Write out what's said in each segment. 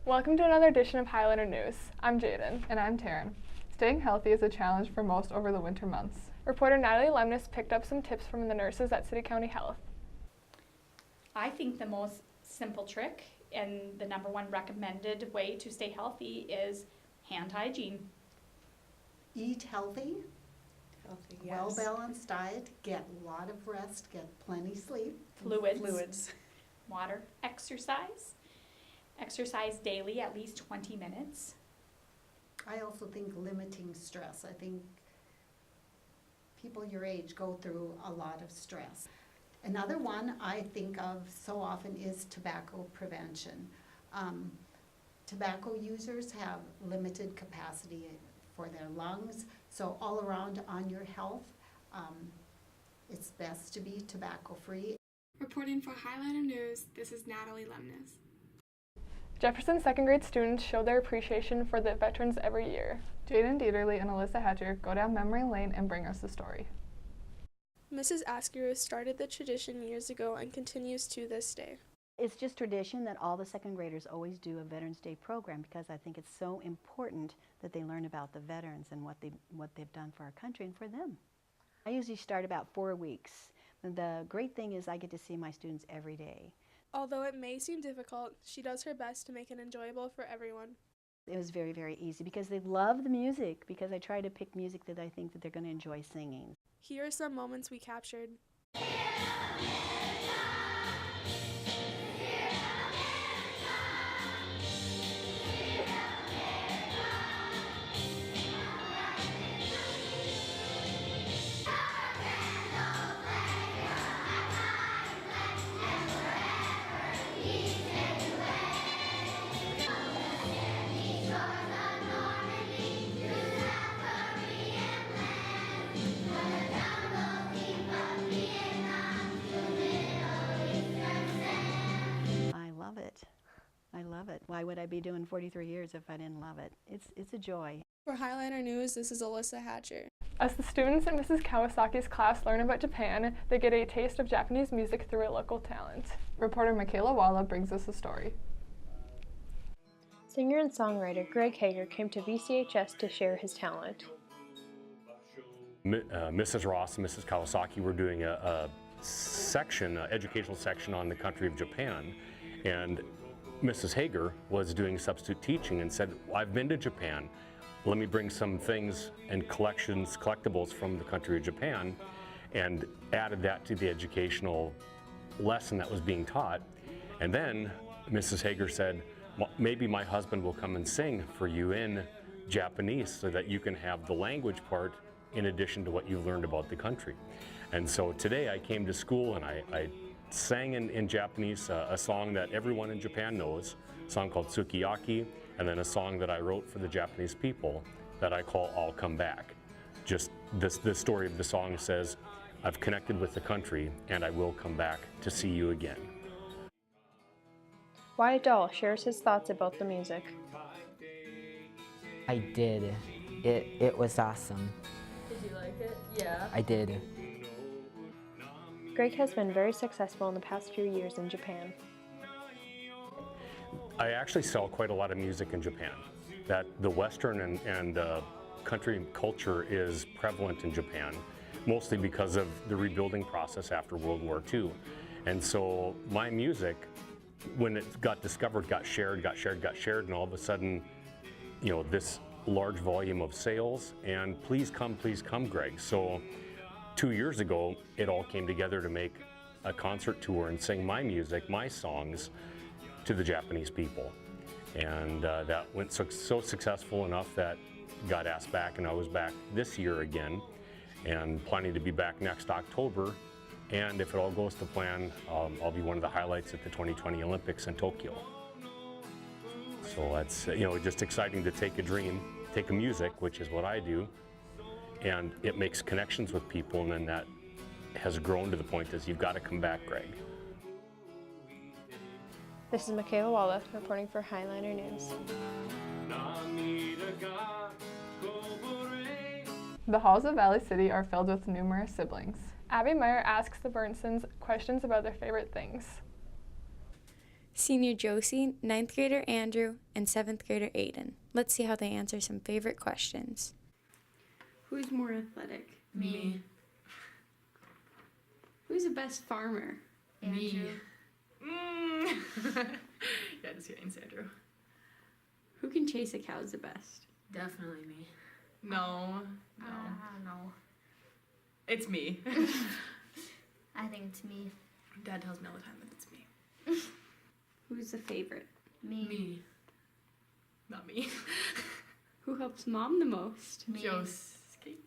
Welcome to another edition of Highliner News. I'm Jaden. And I'm Taryn. Staying healthy is a challenge for most over the winter months. Reporter Natalie Lemnis picked up some tips from the nurses at City County Health. I think the most simple trick and the number one recommended way to stay healthy is hand hygiene. Eat healthy, Yes. well-balanced diet, get a lot of rest, get plenty sleep. Fluids. Water. Exercise daily, at least 20 minutes. I also think limiting stress. I think people your age go through a lot of stress. Another one I think of so often is tobacco prevention. Tobacco users have limited capacity for their lungs, so all around on your health, it's best to be tobacco-free. Reporting for Highliner News, this is Natalie Lemnis. Jefferson second grade students show their appreciation for the veterans every year. Jaden Dieterle and Alyssa Hatcher go down memory lane and bring us the story. Mrs. Askew started the tradition years ago and continues to this day. It's just tradition that all the second graders always do a Veterans Day program because I think it's so important that they learn about the veterans and what they've done for our country and for them. I usually start about 4 weeks. The great thing is I get to see my students every day. Although it may seem difficult, she does her best to make it enjoyable for everyone. It was very, very easy because they love the music, because I try to pick music that I think that they're going to enjoy singing. Here are some moments we captured. I love it. Why would I be doing 43 years if I didn't love it? It's a joy. For Highliner News, this is Alyssa Hatcher. As the students in Mrs. Kawasaki's class learn about Japan, they get a taste of Japanese music through a local talent. Reporter Michaela Walla brings us the story. Singer and songwriter Greg Hager came to VCHS to share his talent. Mrs. Ross and Mrs. Kawasaki were doing a section, an educational section on the country of Japan, and Mrs. Hager was doing substitute teaching and said, I've been to Japan. Let me bring some things and collectibles from the country of Japan, and added that to the educational lesson that was being taught. And then Mrs. Hager said, well, maybe my husband will come and sing for you in Japanese so that you can have the language part in addition to what you've learned about the country. And so today I came to school and I sang in Japanese a song that everyone in Japan knows, a song called Sukiyaki, and then a song that I wrote for the Japanese people that I call I'll Come Back. Just the story of the song says, I've connected with the country and I will come back to see you again. Wyatt Dahl shares his thoughts about the music. I did. It was awesome. Did you like it? Yeah. I did. Greg has been very successful in the past few years in Japan. I actually sell quite a lot of music in Japan. That the Western and country culture is prevalent in Japan, mostly because of the rebuilding process after World War II. And so my music, when it got discovered, got shared, and all of a sudden, you know, this large volume of sales, and please come, Greg. So 2 years ago, it all came together to make a concert tour and sing my music, my songs, to the Japanese people. And that went so successful enough that got asked back, and I was back this year again, and planning to be back next October. And if it all goes to plan, I'll be one of the highlights at the 2020 Olympics in Tokyo. So that's, you know, just exciting to take a dream, take a music, which is what I do, and it makes connections with people, and then that has grown to the point that you've got to come back, Greg. This is Michaela Walla reporting for Highliner News. The halls of Valley City are filled with numerous siblings. Abby Meyer asks the Bernsons questions about their favorite things. Senior Josie, 9th grader Andrew, and 7th grader Aiden. Let's see how they answer some favorite questions. Who's more athletic? Me. Who's the best farmer? Me. Yeah, just kidding, it's Andrew. Who can chase a cow the best? Definitely me. No. No. It's me. I think it's me. Dad tells me all the time that it's me. Who's the favorite? Me. Not me. Who helps mom the most? Me. Josie.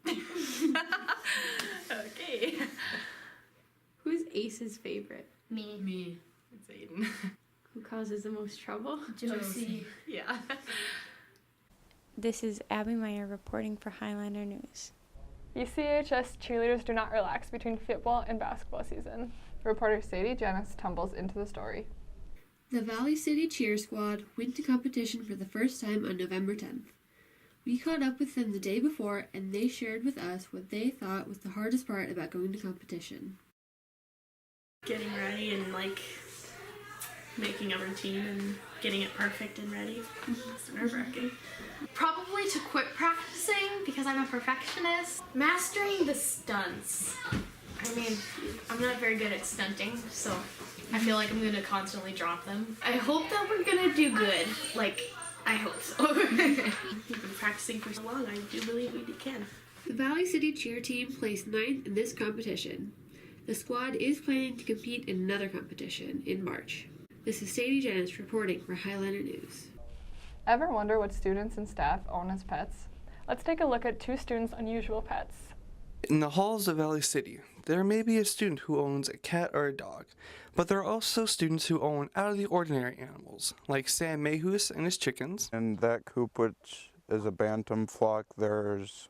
Okay. Who's Ace's favorite? Me. Me. It's Aiden. Who causes the most trouble? Josie. Yeah. This is Abby Meyer reporting for Highlander News. VCHS cheerleaders do not relax between football and basketball season. Reporter Sadie Janice tumbles into the story. The Valley City Cheer Squad went to competition for the first time on November 10th. We caught up with them the day before, and they shared with us what they thought was the hardest part about going to competition. Getting ready and making a routine and getting it perfect and ready. It's nerve-wracking. Probably to quit practicing because I'm a perfectionist. Mastering the stunts. I mean, I'm not very good at stunting, so I feel like I'm gonna constantly drop them. I hope that we're gonna do good. I hope so. We've been practicing for so long, I do believe we can. The Valley City Cheer team placed 9th in this competition. The squad is planning to compete in another competition in March. This is Sadie Janice reporting for Highlander News. Ever wonder what students and staff own as pets? Let's take a look at two students' unusual pets. In the halls of Valley City, there may be a student who owns a cat or a dog, but there are also students who own out-of-the-ordinary animals, like Sam Mayhus and his chickens. In that coop, which is a bantam flock, there's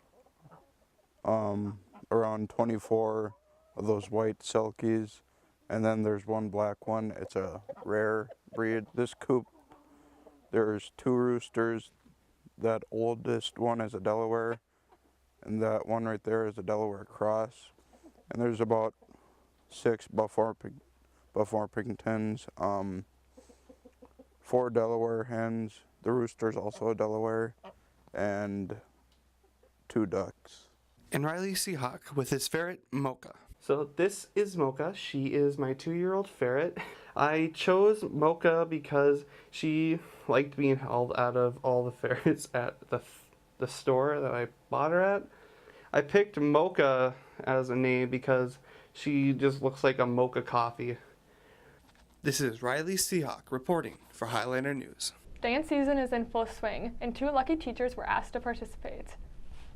around 24 of those white silkies, and then there's one black one. It's a rare breed. This coop, there's 2 roosters. That oldest one is a Delaware, and that one right there is a Delaware cross. And there's about 6 Buffalo Pigtons, 4 Delaware hens. The rooster's also a Delaware, and 2 ducks. And Riley Seahawk with his ferret, Mocha. So this is Mocha. She is my 2-year-old ferret. I chose Mocha because she liked being held out of all the ferrets at the store that I bought her at. I picked Mocha as a name because she just looks like a mocha coffee. This is Riley Seahawk reporting for Highlander News. Dance season is in full swing, and 2 lucky teachers were asked to participate.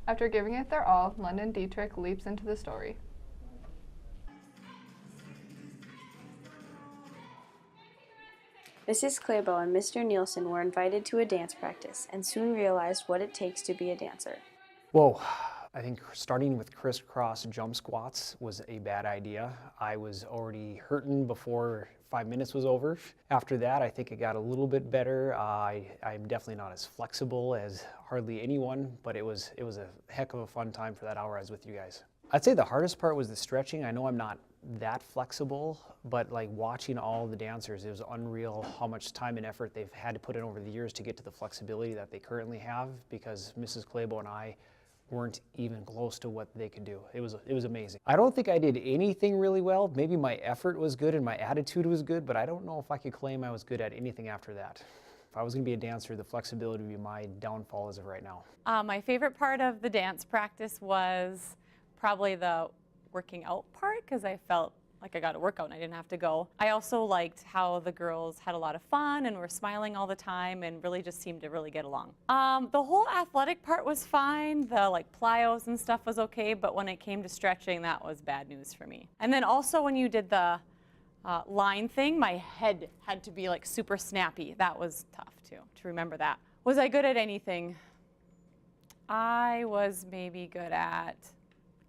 After giving it their all, London Dietrich leaps into the story. Mrs. Clabo and Mr. Nielsen were invited to a dance practice and soon realized what it takes to be a dancer. Whoa, I think starting with crisscross jump squats was a bad idea. I was already hurting before 5 minutes was over. After that, I think it got a little bit better. I'm definitely not as flexible as hardly anyone, but it was a heck of a fun time for that hour I was with you guys. I'd say the hardest part was the stretching. I know I'm not that flexible, but watching all the dancers, it was unreal how much time and effort they've had to put in over the years to get to the flexibility that they currently have, because Mrs. Clabo and I weren't even close to what they could do. It was amazing. I don't think I did anything really well. Maybe my effort was good and my attitude was good, but I don't know if I could claim I was good at anything after that. If I was going to be a dancer, the flexibility would be my downfall as of right now. My favorite part of the dance practice was probably the working out part, because I felt like I got a workout and I didn't have to go. I also liked how the girls had a lot of fun and were smiling all the time and really just seemed to really get along. The whole athletic part was fine. The plyos and stuff was okay, but when it came to stretching, that was bad news for me. And then also when you did the line thing, my head had to be super snappy. That was tough too, to remember that. Was I good at anything? I was maybe good at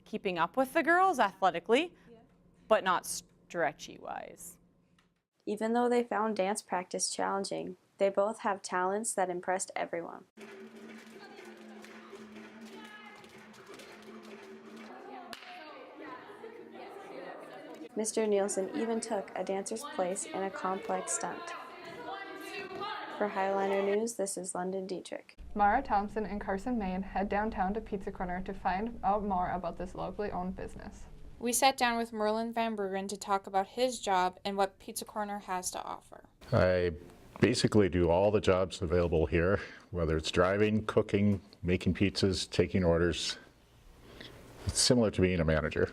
keeping up with the girls athletically, but not stretchy-wise. Even though they found dance practice challenging, they both have talents that impressed everyone. Mr. Nielsen even took a dancer's place in a complex stunt. For Highliner News, this is London Dietrich. Mara Thompson and Carson Main head downtown to Pizza Corner to find out more about this locally owned business. We sat down with Merlin Van Bruren to talk about his job and what Pizza Corner has to offer. I basically do all the jobs available here, whether it's driving, cooking, making pizzas, taking orders. It's similar to being a manager.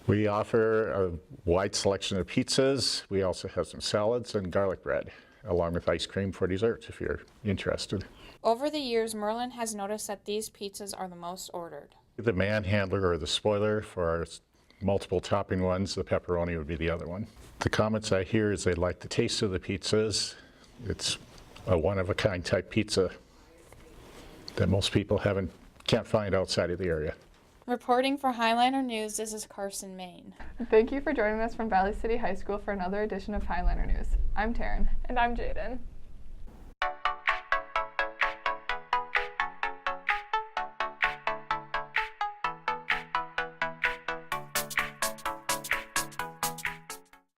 We offer a wide selection of pizzas. We also have some salads and garlic bread, along with ice cream for dessert if you're interested. Over the years, Merlin has noticed that these pizzas are the most ordered. The manhandler or the spoiler for our multiple topping ones, the pepperoni would be the other one. The comments I hear is they like the taste of the pizzas. It's a one-of-a-kind type pizza that most people can't find outside of the area. Reporting for Highliner News, this is Carson Main. Thank you for joining us from Valley City High School for another edition of Highliner News. I'm Taryn. And I'm Jaden.